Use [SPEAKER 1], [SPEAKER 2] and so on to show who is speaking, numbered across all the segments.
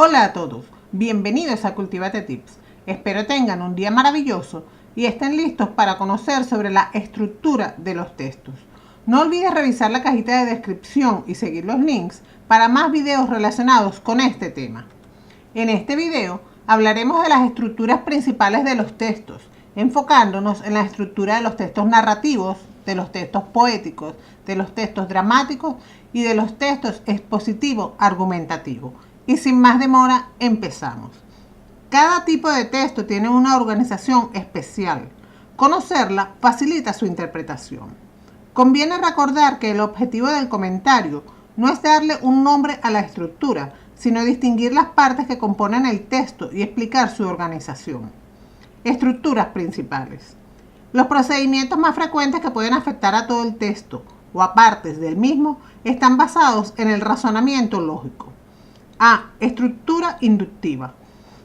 [SPEAKER 1] Hola a todos, bienvenidos a Cultivate Tips. Espero tengan un día maravilloso y estén listos para conocer sobre la estructura de los textos. No olvides revisar la cajita de descripción y seguir los links para más videos relacionados con este tema. En este video hablaremos de las estructuras principales de los textos, enfocándonos en la estructura de los textos narrativos, de los textos poéticos, de los textos dramáticos y de los textos expositivo-argumentativo. Y sin más demora, empezamos. Cada tipo de texto tiene una organización especial. Conocerla facilita su interpretación. Conviene recordar que el objetivo del comentario no es darle un nombre a la estructura, sino distinguir las partes que componen el texto y explicar su organización. Estructuras principales. Los procedimientos más frecuentes que pueden afectar a todo el texto o a partes del mismo están basados en el razonamiento lógico. A. Estructura inductiva.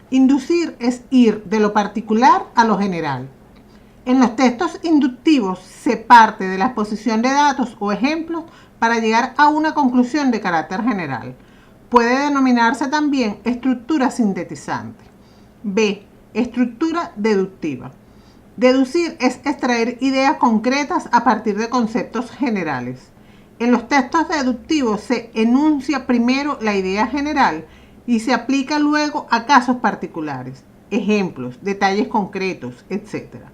[SPEAKER 1] Inducir es ir de lo particular a lo general. En los textos inductivos se parte de la exposición de datos o ejemplos para llegar a una conclusión de carácter general. Puede denominarse también estructura sintetizante. B. Estructura deductiva. Deducir es extraer ideas concretas a partir de conceptos generales. En los textos deductivos se enuncia primero la idea general y se aplica luego a casos particulares, ejemplos, detalles concretos, etc.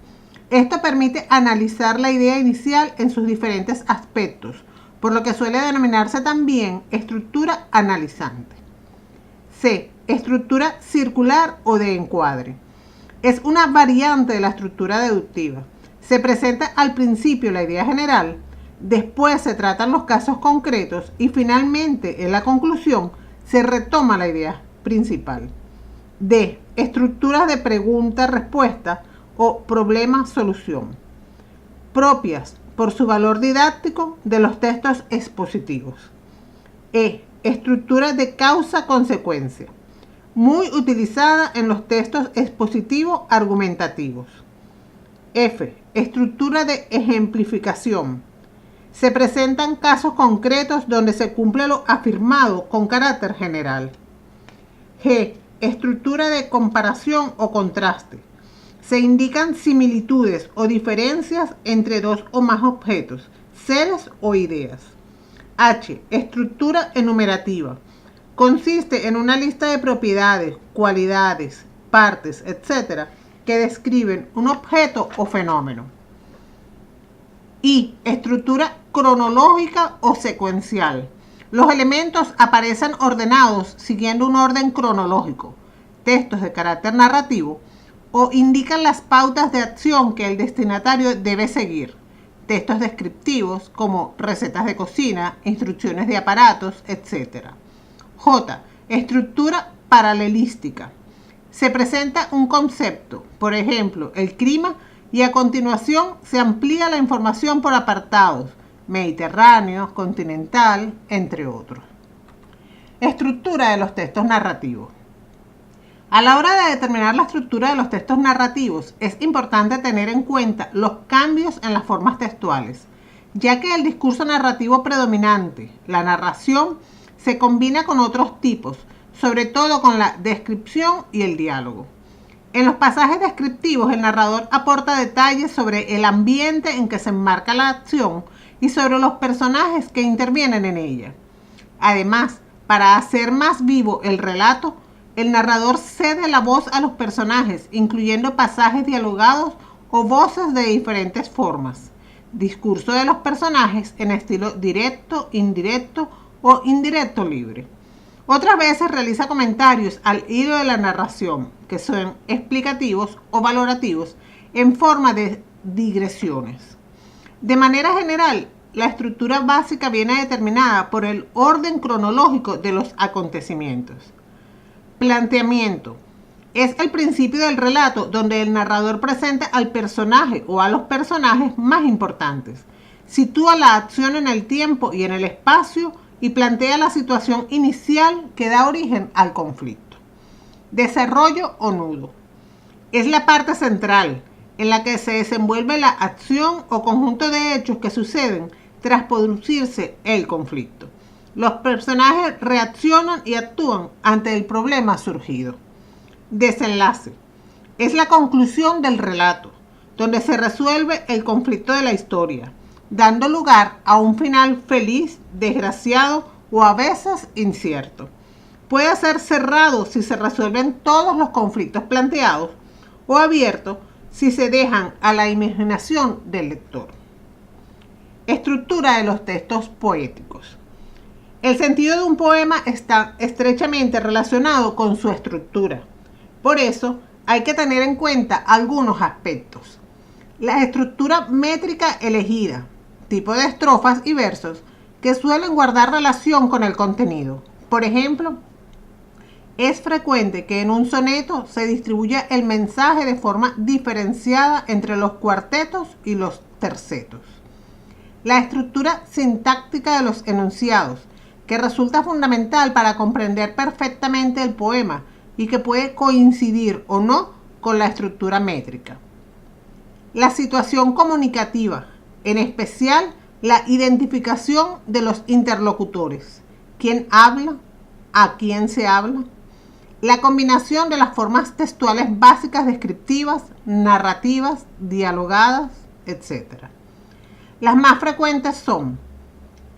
[SPEAKER 1] Esto permite analizar la idea inicial en sus diferentes aspectos, por lo que suele denominarse también estructura analizante. C. Estructura circular o de encuadre. Es una variante de la estructura deductiva. Se presenta al principio la idea general, después se tratan los casos concretos y finalmente, en la conclusión, se retoma la idea principal. D. Estructuras de pregunta-respuesta o problema-solución. Propias, por su valor didáctico, de los textos expositivos. E. Estructura de causa-consecuencia. Muy utilizada en los textos expositivo-argumentativos. F. Estructura de ejemplificación. Se presentan casos concretos donde se cumple lo afirmado con carácter general. G. Estructura de comparación o contraste. Se indican similitudes o diferencias entre dos o más objetos, seres o ideas. H. Estructura enumerativa. Consiste en una lista de propiedades, cualidades, partes, etc., que describen un objeto o fenómeno. I. Estructura cronológica o secuencial. Los elementos aparecen ordenados siguiendo un orden cronológico, textos de carácter narrativo, o indican las pautas de acción que el destinatario debe seguir, textos descriptivos como recetas de cocina, instrucciones de aparatos, etc. J. Estructura paralelística. Se presenta un concepto, por ejemplo, el clima, y a continuación se amplía la información por apartados, mediterráneo, continental, entre otros. Estructura de los textos narrativos. A la hora de determinar la estructura de los textos narrativos, es importante tener en cuenta los cambios en las formas textuales, ya que el discurso narrativo predominante, la narración, se combina con otros tipos, sobre todo con la descripción y el diálogo. En los pasajes descriptivos, el narrador aporta detalles sobre el ambiente en que se enmarca la acción y sobre los personajes que intervienen en ella. Además, para hacer más vivo el relato, el narrador cede la voz a los personajes, incluyendo pasajes dialogados o voces de diferentes formas. Discurso de los personajes en estilo directo, indirecto o indirecto libre. Otras veces realiza comentarios al hilo de la narración, que son explicativos o valorativos en forma de digresiones. De manera general, la estructura básica viene determinada por el orden cronológico de los acontecimientos. Planteamiento. Es el principio del relato donde el narrador presenta al personaje o a los personajes más importantes, sitúa la acción en el tiempo y en el espacio y plantea la situación inicial que da origen al conflicto. Desarrollo o nudo. Es la parte central en la que se desenvuelve la acción o conjunto de hechos que suceden tras producirse el conflicto. Los personajes reaccionan y actúan ante el problema surgido. Desenlace. Es la conclusión del relato, donde se resuelve el conflicto de la historia, dando lugar a un final feliz, desgraciado o a veces incierto. Puede ser cerrado si se resuelven todos los conflictos planteados o abierto si se dejan a la imaginación del lector. Estructura de los textos poéticos. El sentido de un poema está estrechamente relacionado con su estructura. Por eso, hay que tener en cuenta algunos aspectos. La estructura métrica elegida, tipo de estrofas y versos que suelen guardar relación con el contenido. Por ejemplo, es frecuente que en un soneto se distribuya el mensaje de forma diferenciada entre los cuartetos y los tercetos. La estructura sintáctica de los enunciados, que resulta fundamental para comprender perfectamente el poema y que puede coincidir o no con la estructura métrica. La situación comunicativa, en especial la identificación de los interlocutores. ¿Quién habla? ¿A quién se habla? La combinación de las formas textuales básicas descriptivas, narrativas, dialogadas, etc. Las más frecuentes son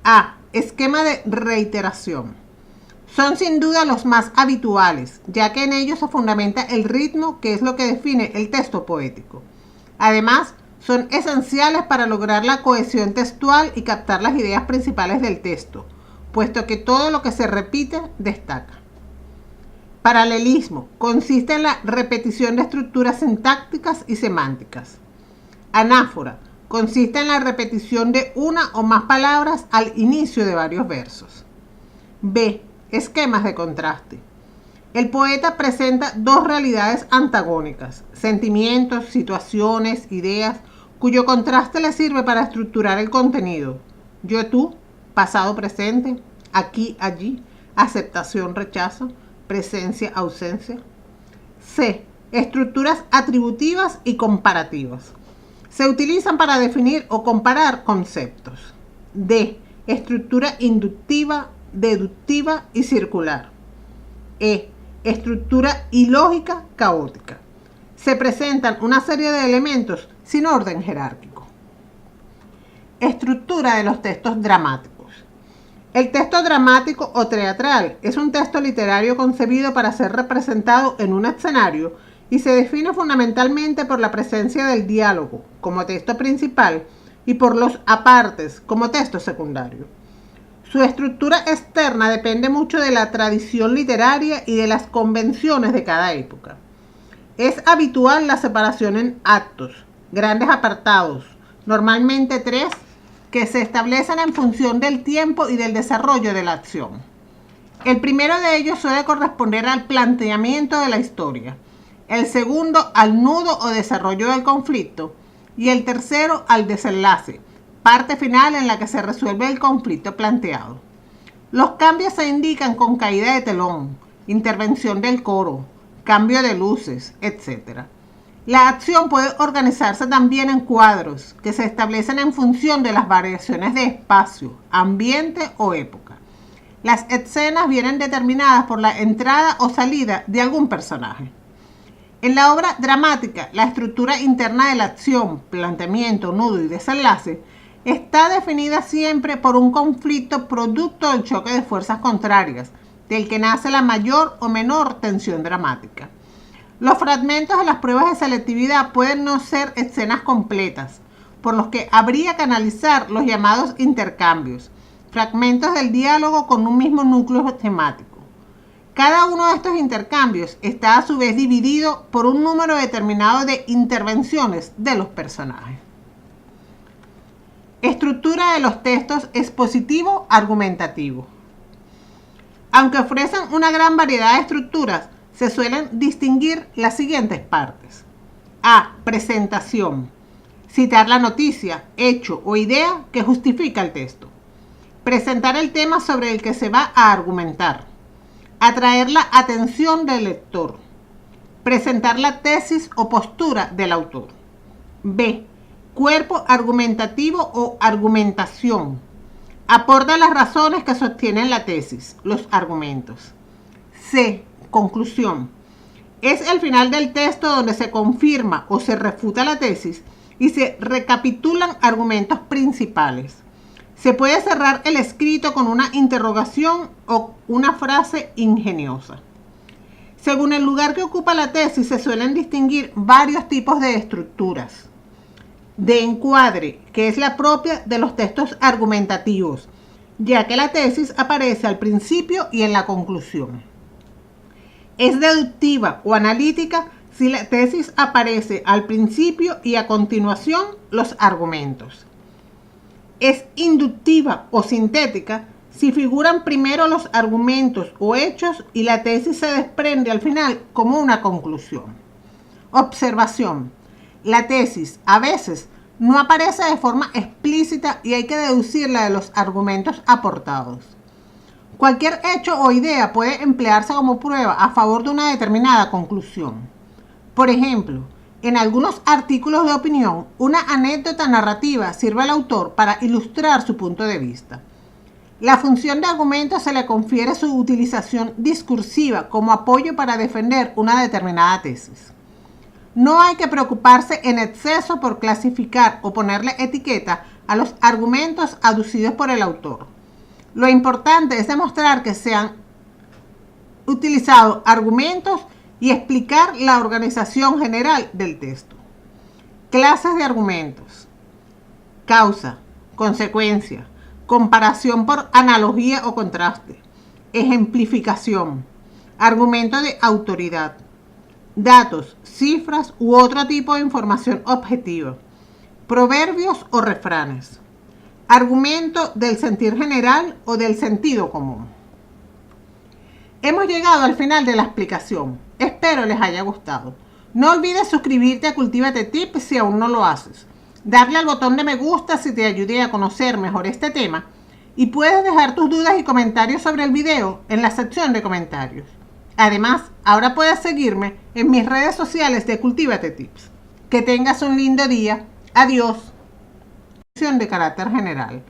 [SPEAKER 1] A. Esquema de reiteración. Son sin duda los más habituales, ya que en ellos se fundamenta el ritmo, que es lo que define el texto poético. Además, son esenciales para lograr la cohesión textual y captar las ideas principales del texto, puesto que todo lo que se repite destaca. Paralelismo. Consiste en la repetición de estructuras sintácticas y semánticas. Anáfora. Consiste en la repetición de una o más palabras al inicio de varios versos. B. Esquemas de contraste. El poeta presenta dos realidades antagónicas, sentimientos, situaciones, ideas, cuyo contraste le sirve para estructurar el contenido. Yo-tú, pasado-presente, aquí-allí, aceptación-rechazo, presencia-ausencia. C. Estructuras atributivas y comparativas. Se utilizan para definir o comparar conceptos. D. Estructura inductiva, deductiva y circular. E. Estructura ilógica, caótica. Se presentan una serie de elementos sin orden jerárquico. Estructura de los textos dramáticos. El texto dramático o teatral es un texto literario concebido para ser representado en un escenario y se define fundamentalmente por la presencia del diálogo como texto principal y por los apartes como texto secundario. Su estructura externa depende mucho de la tradición literaria y de las convenciones de cada época. Es habitual la separación en actos, grandes apartados, normalmente 3, que se establecen en función del tiempo y del desarrollo de la acción. El primero de ellos suele corresponder al planteamiento de la historia, el segundo al nudo o desarrollo del conflicto y el tercero al desenlace, parte final en la que se resuelve el conflicto planteado. Los cambios se indican con caída de telón, intervención del coro, cambio de luces, etc. La acción puede organizarse también en cuadros que se establecen en función de las variaciones de espacio, ambiente o época. Las escenas vienen determinadas por la entrada o salida de algún personaje. En la obra dramática, la estructura interna de la acción, planteamiento, nudo y desenlace está definida siempre por un conflicto producto del choque de fuerzas contrarias, del que nace la mayor o menor tensión dramática. Los fragmentos de las pruebas de selectividad pueden no ser escenas completas, por los que habría que analizar los llamados intercambios, fragmentos del diálogo con un mismo núcleo temático. Cada uno de estos intercambios está a su vez dividido por un número determinado de intervenciones de los personajes. Estructura de los textos expositivo-argumentativo. Aunque ofrecen una gran variedad de estructuras, se suelen distinguir las siguientes partes. A. Presentación. Citar la noticia, hecho o idea que justifica el texto. Presentar el tema sobre el que se va a argumentar. Atraer la atención del lector. Presentar la tesis o postura del autor. B. Cuerpo argumentativo o argumentación. Aporta las razones que sostienen la tesis, los argumentos. C. Conclusión. Es el final del texto donde se confirma o se refuta la tesis y se recapitulan argumentos principales. Se puede cerrar el escrito con una interrogación o una frase ingeniosa. Según el lugar que ocupa la tesis, se suelen distinguir varios tipos de estructuras. De encuadre, que es la propia de los textos argumentativos, ya que la tesis aparece al principio y en la conclusión. Es deductiva o analítica si la tesis aparece al principio y a continuación los argumentos. Es inductiva o sintética si figuran primero los argumentos o hechos y la tesis se desprende al final como una conclusión. Observación. La tesis a veces no aparece de forma explícita y hay que deducirla de los argumentos aportados. Cualquier hecho o idea puede emplearse como prueba a favor de una determinada conclusión. Por ejemplo, en algunos artículos de opinión, una anécdota narrativa sirve al autor para ilustrar su punto de vista. La función de argumento se le confiere su utilización discursiva como apoyo para defender una determinada tesis. No hay que preocuparse en exceso por clasificar o ponerle etiqueta a los argumentos aducidos por el autor. Lo importante es demostrar que se han utilizado argumentos y explicar la organización general del texto. Clases de argumentos. Causa, consecuencia, comparación por analogía o contraste, ejemplificación, argumento de autoridad, datos, cifras u otro tipo de información objetiva, proverbios o refranes, argumento del sentir general o del sentido común. Hemos llegado al final de la explicación. Espero les haya gustado. No olvides suscribirte a Cultívate Tips si aún no lo haces. Darle al botón de me gusta si te ayude a conocer mejor este tema. Y puedes dejar tus dudas y comentarios sobre el video en la sección de comentarios. Además, ahora puedes seguirme en mis redes sociales de Cultívate Tips. Que tengas un lindo día. Adiós. De carácter general.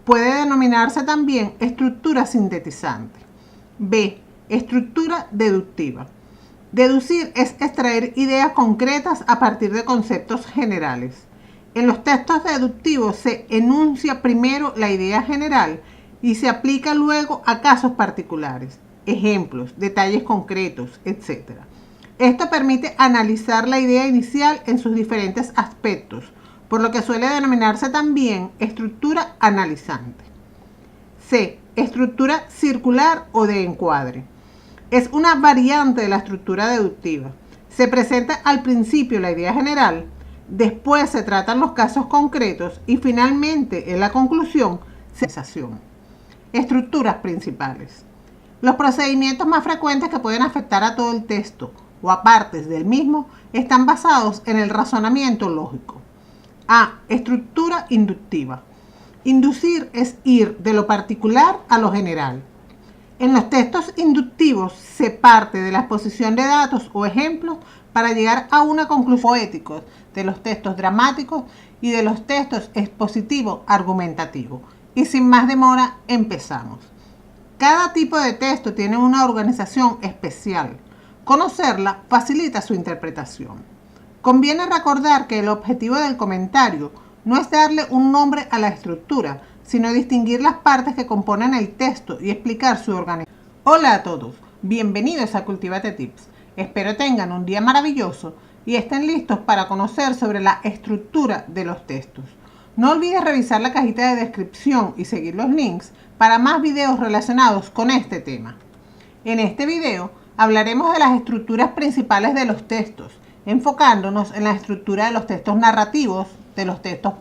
[SPEAKER 1] Puede denominarse también estructura sintetizante. B. Estructura deductiva. Deducir es extraer ideas concretas a partir de conceptos generales. En los textos deductivos se enuncia primero la idea general y se aplica luego a casos particulares, ejemplos, detalles concretos, etc. Esto permite analizar la idea inicial en sus diferentes aspectos, por lo que suele denominarse también estructura analizante. C. Estructura circular o de encuadre. Es una variante de la estructura deductiva. Se presenta al principio la idea general, después se tratan los casos concretos y finalmente en la conclusión sensación. Estructuras principales. Los procedimientos más frecuentes que pueden afectar a todo el texto o a partes del mismo están basados en el razonamiento lógico. A. Estructura inductiva. Inducir es ir de lo particular a lo general. En los textos inductivos se parte de la exposición de datos o ejemplos para llegar a una conclusión poética de los textos dramáticos y de los textos expositivos argumentativos. Y sin más demora, empezamos. Cada tipo de texto tiene una organización especial. Conocerla facilita su interpretación. Conviene recordar que el objetivo del comentario no es darle un nombre a la estructura, sino distinguir las partes que componen el texto y explicar su organización. Hola a todos, bienvenidos a Cultívate Tips. Espero tengan un día maravilloso y estén listos para conocer sobre la estructura de los textos. No olvides revisar la cajita de descripción y seguir los links para más videos relacionados con este tema. En este video hablaremos de las estructuras principales de los textos, enfocándonos en la estructura de los textos narrativos, de los textos